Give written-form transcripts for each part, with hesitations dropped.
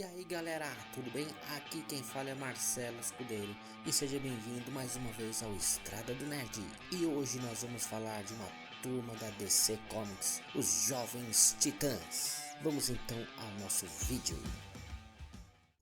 aí galera, tudo bem? Aqui quem fala é Marcelo Escudeiro e seja bem-vindo mais uma vez ao Estrada do Nerd. E hoje nós vamos falar de uma turma da DC Comics, os Jovens Titãs. Vamos então ao nosso vídeo.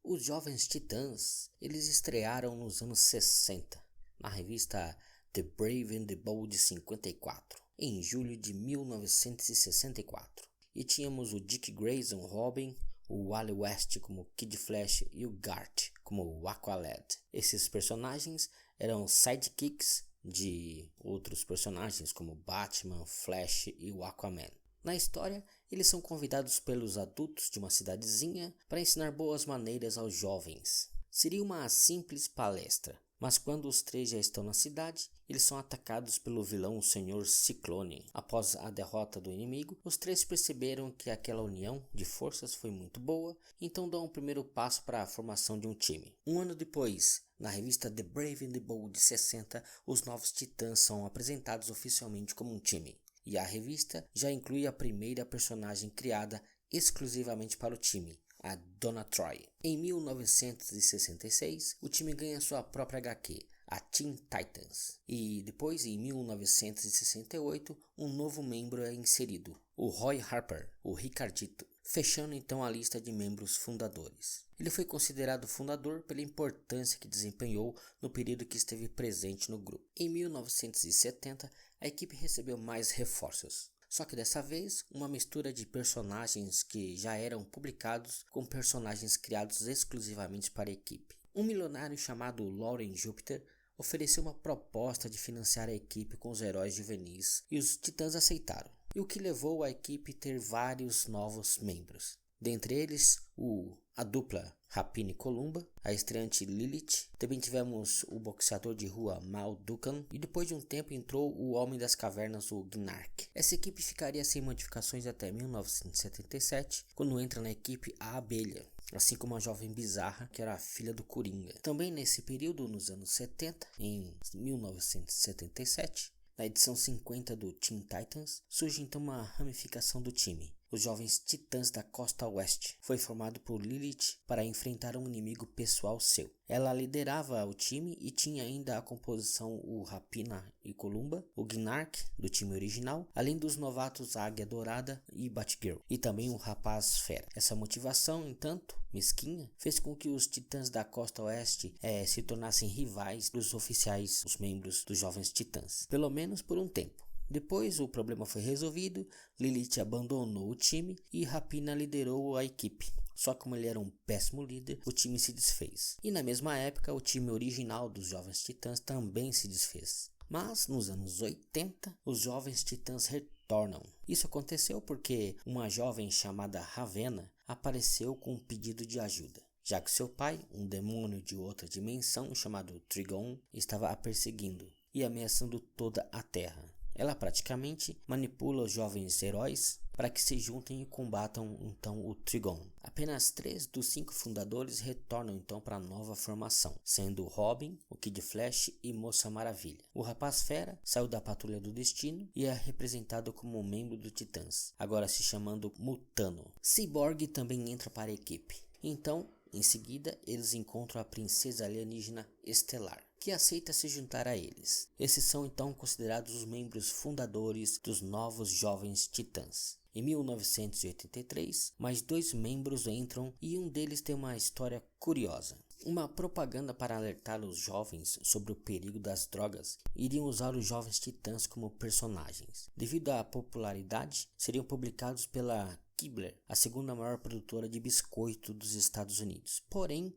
Os Jovens Titãs, eles estrearam nos anos 60, na revista The Brave and the Bold 54, em julho de 1964. E tínhamos o Dick Grayson Robin, o Wally West como Kid Flash e o Garth como o Aqualad. Esses personagens eram sidekicks de outros personagens como Batman, Flash e o Aquaman. Na história, eles são convidados pelos adultos de uma cidadezinha para ensinar boas maneiras aos jovens. Seria uma simples palestra, mas quando os três já estão na cidade, eles são atacados pelo vilão o Sr. Ciclone. Após a derrota do inimigo, os três perceberam que aquela união de forças foi muito boa, então dão o primeiro passo para a formação de um time. Um ano depois, na revista The Brave and the Bold 60, os Novos Titãs são apresentados oficialmente como um time. E a revista já inclui a primeira personagem criada exclusivamente para o time, a Donna Troy. Em 1966, o time ganha sua própria HQ, a Teen Titans. E depois, em 1968, um novo membro é inserido, o Roy Harper, o Ricardito, fechando então a lista de membros fundadores. Ele foi considerado fundador pela importância que desempenhou no período que esteve presente no grupo. Em 1970, a equipe recebeu mais reforços. Só que dessa vez, uma mistura de personagens que já eram publicados com personagens criados exclusivamente para a equipe. Um milionário chamado Lauren Jupiter ofereceu uma proposta de financiar a equipe com os heróis juvenis e os Titãs aceitaram, e o que levou a equipe a ter vários novos membros. Dentre eles, a dupla Rapina e Columba, a estreante Lilith, também tivemos o boxeador de rua Mal Duncan e depois de um tempo entrou o Homem das Cavernas, o Gnark. Essa equipe ficaria sem modificações até 1977, quando entra na equipe a Abelha, assim como a Jovem Bizarra, que era a filha do Coringa. Também nesse período, nos anos 70, em 1977, na edição 50 do Teen Titans, surge então uma ramificação do time. Os Jovens Titãs da Costa Oeste foi formado por Lilith para enfrentar um inimigo pessoal seu. Ela liderava o time e tinha ainda a composição o Rapina e Columba, o Gnark do time original, além dos novatos Águia Dourada e Batgirl, e também o Rapaz Fera. Essa motivação, entanto, mesquinha, fez com que os Titãs da Costa Oeste se tornassem rivais dos oficiais, os membros dos Jovens Titãs, pelo menos por um tempo. Depois o problema foi resolvido, Lilith abandonou o time e Rapina liderou a equipe. Só como ele era um péssimo líder, o time se desfez. E na mesma época, o time original dos Jovens Titãs também se desfez. Mas nos anos 80, os Jovens Titãs retornam. Isso aconteceu porque uma jovem chamada Ravenna apareceu com um pedido de ajuda, já que seu pai, um demônio de outra dimensão chamado Trigon, estava a perseguindo e ameaçando toda a Terra. Ela praticamente manipula os jovens heróis para que se juntem e combatam então o Trigon. Apenas 3 dos 5 fundadores retornam então para a nova formação, sendo Robin, o Kid Flash e Moça Maravilha. O Rapaz Fera saiu da Patrulha do Destino e é representado como um membro do Titãs, agora se chamando Mutano. Cyborg também entra para a equipe. Então, em seguida, eles encontram a princesa alienígena Estelar, que aceita se juntar a eles. Esses são então considerados os membros fundadores dos novos Jovens Titãs. Em 1983, mais 2 membros entram e um deles tem uma história curiosa. Uma propaganda para alertar os jovens sobre o perigo das drogas iriam usar os Jovens Titãs como personagens. Devido à popularidade, seriam publicados pela Keebler, a segunda maior produtora de biscoito dos Estados Unidos. Porém,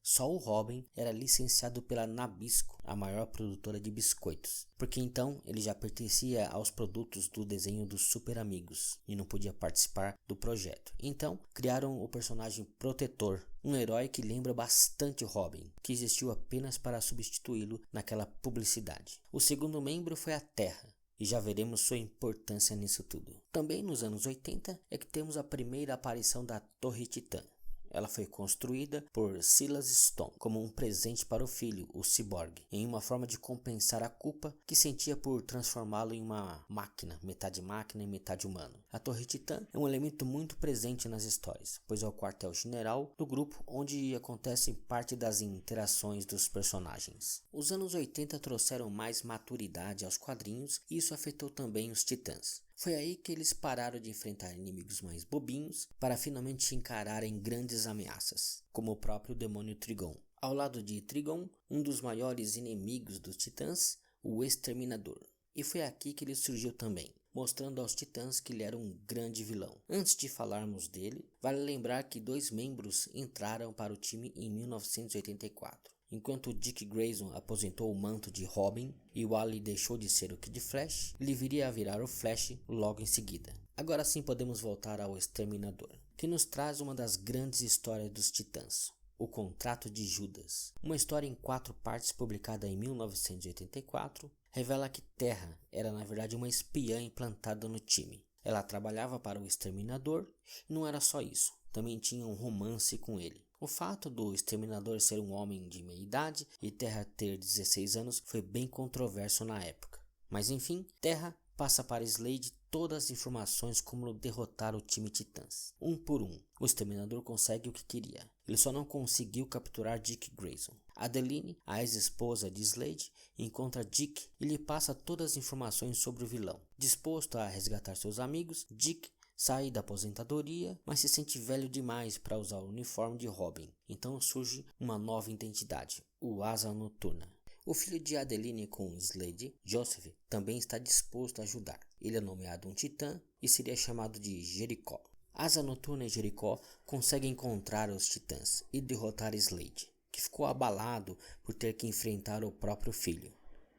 só o Robin era licenciado pela Nabisco, a maior produtora de biscoitos, porque então ele já pertencia aos produtos do desenho dos Super Amigos e não podia participar do projeto. Então, criaram o personagem Protetor, um herói que lembra bastante o Robin, que existiu apenas para substituí-lo naquela publicidade. O segundo membro foi a Terra, e já veremos sua importância nisso tudo. Também nos anos 80 é que temos a primeira aparição da Torre Titã, Ela foi construída por Silas Stone como um presente para o filho, o Cyborg, em uma forma de compensar a culpa que sentia por transformá-lo em uma máquina e metade humano. A Torre Titã é um elemento muito presente nas histórias, pois é o quartel-general do grupo onde acontece parte das interações dos personagens. Os anos 80 trouxeram mais maturidade aos quadrinhos e isso afetou também os Titãs. Foi aí que eles pararam de enfrentar inimigos mais bobinhos para finalmente encararem grandes ameaças, como o próprio demônio Trigon. Ao lado de Trigon, um dos maiores inimigos dos Titãs, o Exterminador. E foi aqui que ele surgiu também, mostrando aos Titãs que ele era um grande vilão. Antes de falarmos dele, vale lembrar que 2 membros entraram para o time em 1984. Enquanto Dick Grayson aposentou o manto de Robin e Wally deixou de ser o Kid Flash, ele viria a virar o Flash logo em seguida. Agora sim podemos voltar ao Exterminador, que nos traz uma das grandes histórias dos Titãs, O Contrato de Judas. Uma história em 4 partes publicada em 1984, revela que Terra era na verdade uma espiã implantada no time. Ela trabalhava para o Exterminador e não era só isso, também tinha um romance com ele. O fato do Exterminador ser um homem de meia idade e Terra ter 16 anos foi bem controverso na época. Mas enfim, Terra passa para Slade todas as informações como derrotar o time Titãs. Um por um, o Exterminador consegue o que queria. Ele só não conseguiu capturar Dick Grayson. Adeline, a ex-esposa de Slade, encontra Dick e lhe passa todas as informações sobre o vilão. Disposto a resgatar seus amigos, Dick sai da aposentadoria, mas se sente velho demais para usar o uniforme de Robin. Então surge uma nova identidade, o Asa Noturna. O filho de Adeline com Slade, Joseph, também está disposto a ajudar. Ele é nomeado um titã e seria chamado de Jericó. Asa Noturna e Jericó conseguem encontrar os titãs e derrotar Slade, que ficou abalado por ter que enfrentar o próprio filho.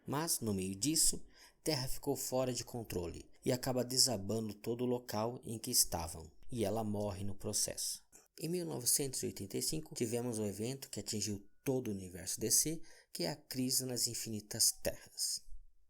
Mas, no meio disso, Terra ficou fora de controle e acaba desabando todo o local em que estavam, e ela morre no processo. Em 1985, tivemos um evento que atingiu todo o universo DC, que é a Crise nas Infinitas Terras,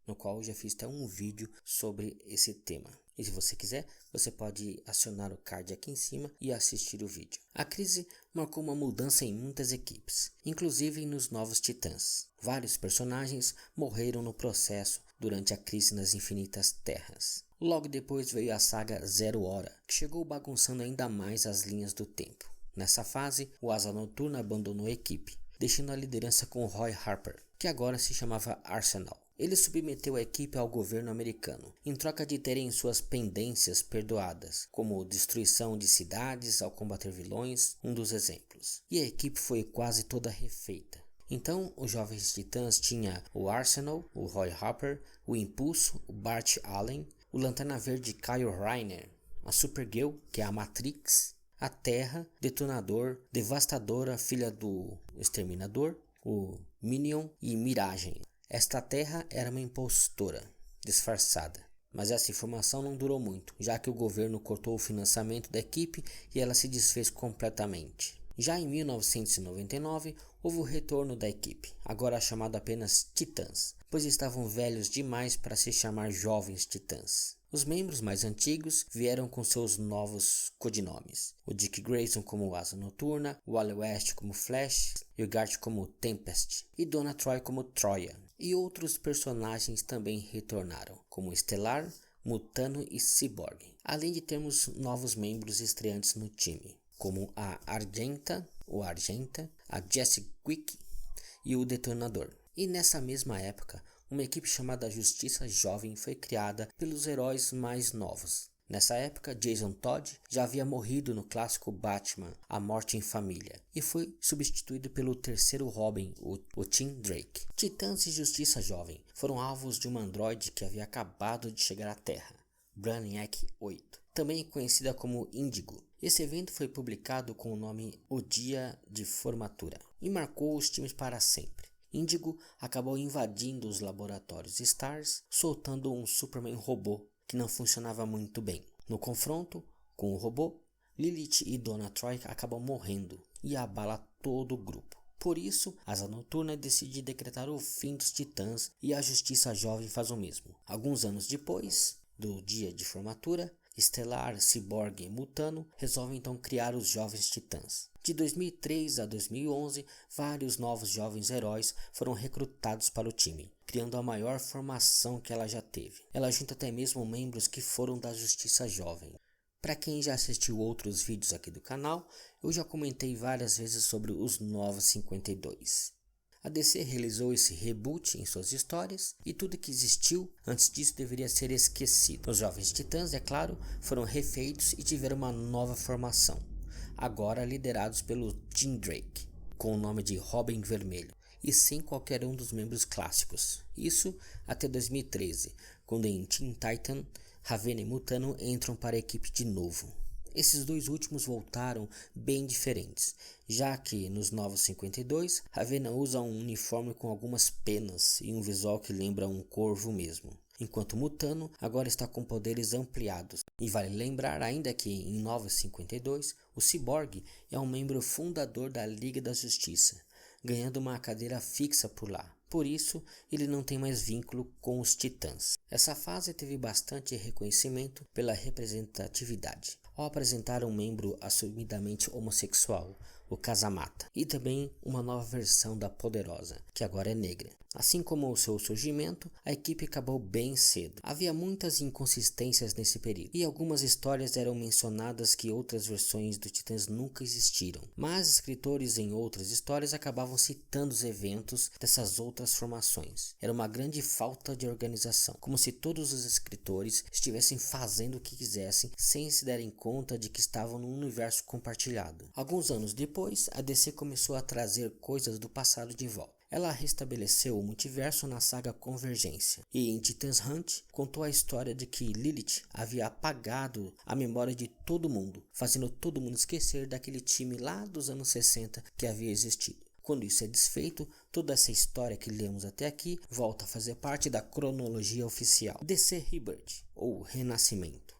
no qual eu já fiz até um vídeo sobre esse tema. E se você quiser, você pode acionar o card aqui em cima e assistir o vídeo. A crise marcou uma mudança em muitas equipes, inclusive nos Novos Titãs. Vários personagens morreram no processo durante a Crise nas Infinitas Terras. Logo depois veio a saga Zero Hora, que chegou bagunçando ainda mais as linhas do tempo. Nessa fase, o Asa Noturna abandonou a equipe, deixando a liderança com Roy Harper, que agora se chamava Arsenal. Ele submeteu a equipe ao governo americano, em troca de terem suas pendências perdoadas, como destruição de cidades ao combater vilões, um dos exemplos. E a equipe foi quase toda refeita. Então, os Jovens Titãs tinha o Arsenal, o Roy Harper, o Impulso, o Bart Allen, o Lanterna Verde Kyle Rayner, a Supergirl, que é a Matrix, a Terra, Detonador, Devastadora, filha do Exterminador, o Minion e Miragem. Esta Terra era uma impostora, disfarçada. Mas essa informação não durou muito, já que o governo cortou o financiamento da equipe e ela se desfez completamente. Já em 1999, houve o retorno da equipe, agora chamado apenas Titãs, pois estavam velhos demais para se chamar Jovens Titãs. Os membros mais antigos vieram com seus novos codinomes. O Dick Grayson como Asa Noturna, o Wally West como Flash, e o Garth como Tempest, e Donna Troy como Troia. E outros personagens também retornaram, como Estelar, Mutano e Cyborg. Além de termos novos membros estreantes no time, como a Argenta, ou Argenta, a Jessie Quick e o Detonador. E nessa mesma época, uma equipe chamada Justiça Jovem foi criada pelos heróis mais novos. Nessa época, Jason Todd já havia morrido no clássico Batman, A Morte em Família, e foi substituído pelo terceiro Robin, o Tim Drake. Titãs e Justiça Jovem foram alvos de um androide que havia acabado de chegar à Terra, Brainiac 8, também conhecida como Índigo. Esse evento foi publicado com o nome O Dia de Formatura e marcou os times para sempre. Índigo acabou invadindo os laboratórios Stars, soltando um Superman robô que não funcionava muito bem. No confronto com o robô, Lilith e Donna Troy acabam morrendo e abala todo o grupo. Por isso, Asa Noturna decide decretar o fim dos Titãs e a Justiça Jovem faz o mesmo. Alguns anos depois do dia de formatura, Estelar, Cyborg e Mutano resolvem então criar os Jovens Titãs. De 2003 a 2011, vários novos jovens heróis foram recrutados para o time, criando a maior formação que ela já teve. Ela junta até mesmo membros que foram da Justiça Jovem. Para quem já assistiu outros vídeos aqui do canal, eu já comentei várias vezes sobre os Novos 52. A DC realizou esse reboot em suas histórias e tudo que existiu antes disso deveria ser esquecido. Os Jovens Titãs, é claro, foram refeitos e tiveram uma nova formação, agora liderados pelo Tim Drake, com o nome de Robin Vermelho, e sem qualquer um dos membros clássicos. Isso até 2013, quando em Teen Titan, Ravenna e Mutano entram para a equipe de novo. Esses dois últimos voltaram bem diferentes, já que nos Novos 52, Ravenna usa um uniforme com algumas penas e um visual que lembra um corvo mesmo, enquanto Mutano agora está com poderes ampliados. E vale lembrar ainda que em Novos 52, o Cyborg é um membro fundador da Liga da Justiça, ganhando uma cadeira fixa por lá. Por isso, ele não tem mais vínculo com os Titãs. Essa fase teve bastante reconhecimento pela representatividade, ao apresentar um membro assumidamente homossexual, o Casamata, e também uma nova versão da Poderosa, que agora é negra. Assim como o seu surgimento, a equipe acabou bem cedo. Havia muitas inconsistências nesse período, e algumas histórias eram mencionadas que outras versões do Titãs nunca existiram, mas escritores em outras histórias acabavam citando os eventos dessas outras formações. Era uma grande falta de organização, como se todos os escritores estivessem fazendo o que quisessem sem se darem conta de que estavam num universo compartilhado. Alguns anos depois, a DC começou a trazer coisas do passado de volta. Ela restabeleceu o multiverso na saga Convergência, e em Titans Hunt contou a história de que Lilith havia apagado a memória de todo mundo, fazendo todo mundo esquecer daquele time lá dos anos 60 que havia existido. Quando isso é desfeito, toda essa história que lemos até aqui volta a fazer parte da cronologia oficial. DC Rebirth, ou Renascimento.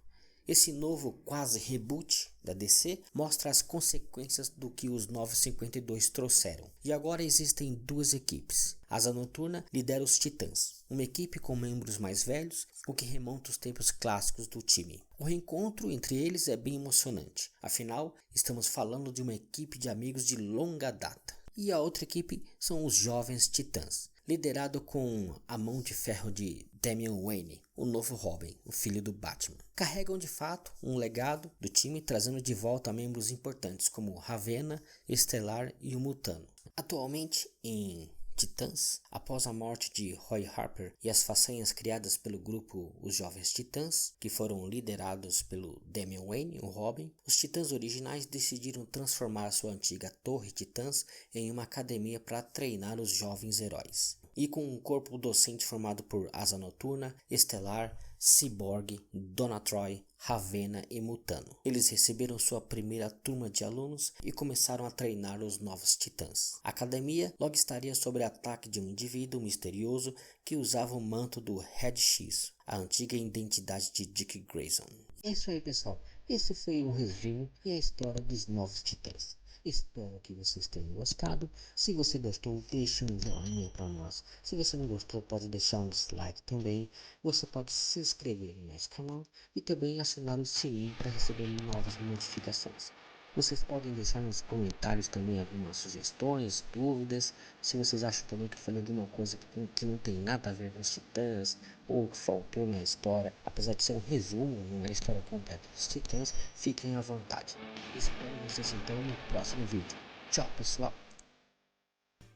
Esse novo quase reboot da DC mostra as consequências do que os Novos 52 trouxeram. E agora existem duas equipes. Asa Noturna lidera os Titãs, uma equipe com membros mais velhos, o que remonta aos tempos clássicos do time. O reencontro entre eles é bem emocionante, afinal estamos falando de uma equipe de amigos de longa data. E a outra equipe são os Jovens Titãs, liderado com a mão de ferro de Damian Wayne, o novo Robin, o filho do Batman. Carregam de fato um legado do time, trazendo de volta membros importantes como Ravenna, Estelar e o Mutano. Atualmente em Titãs, após a morte de Roy Harper e as façanhas criadas pelo grupo Os Jovens Titãs, que foram liderados pelo Damian Wayne, o Robin, os Titãs originais decidiram transformar sua antiga Torre Titãs em uma academia para treinar os jovens heróis. E com um corpo docente formado por Asa Noturna, Estelar, Cyborg, Donna Troy, Ravenna e Mutano. Eles receberam sua primeira turma de alunos e começaram a treinar os novos titãs. A academia logo estaria sob ataque de um indivíduo misterioso que usava o manto do Red X, a antiga identidade de Dick Grayson. É isso aí, pessoal. Esse foi o resumo e a história dos novos titãs. Espero que vocês tenham gostado. Se você gostou, deixe um joinha para nós. Se você não gostou, pode deixar um dislike também. Você pode se inscrever no nosso canal e também assinar o sininho para receber novas notificações. Vocês podem deixar nos comentários também algumas sugestões, dúvidas. Se vocês acham também que eu falei alguma coisa que não tem nada a ver com os Titãs, ou que faltou na história, apesar de ser um resumo, não é a história completa dos Titãs, fiquem à vontade. Espero vocês então no próximo vídeo. Tchau, pessoal!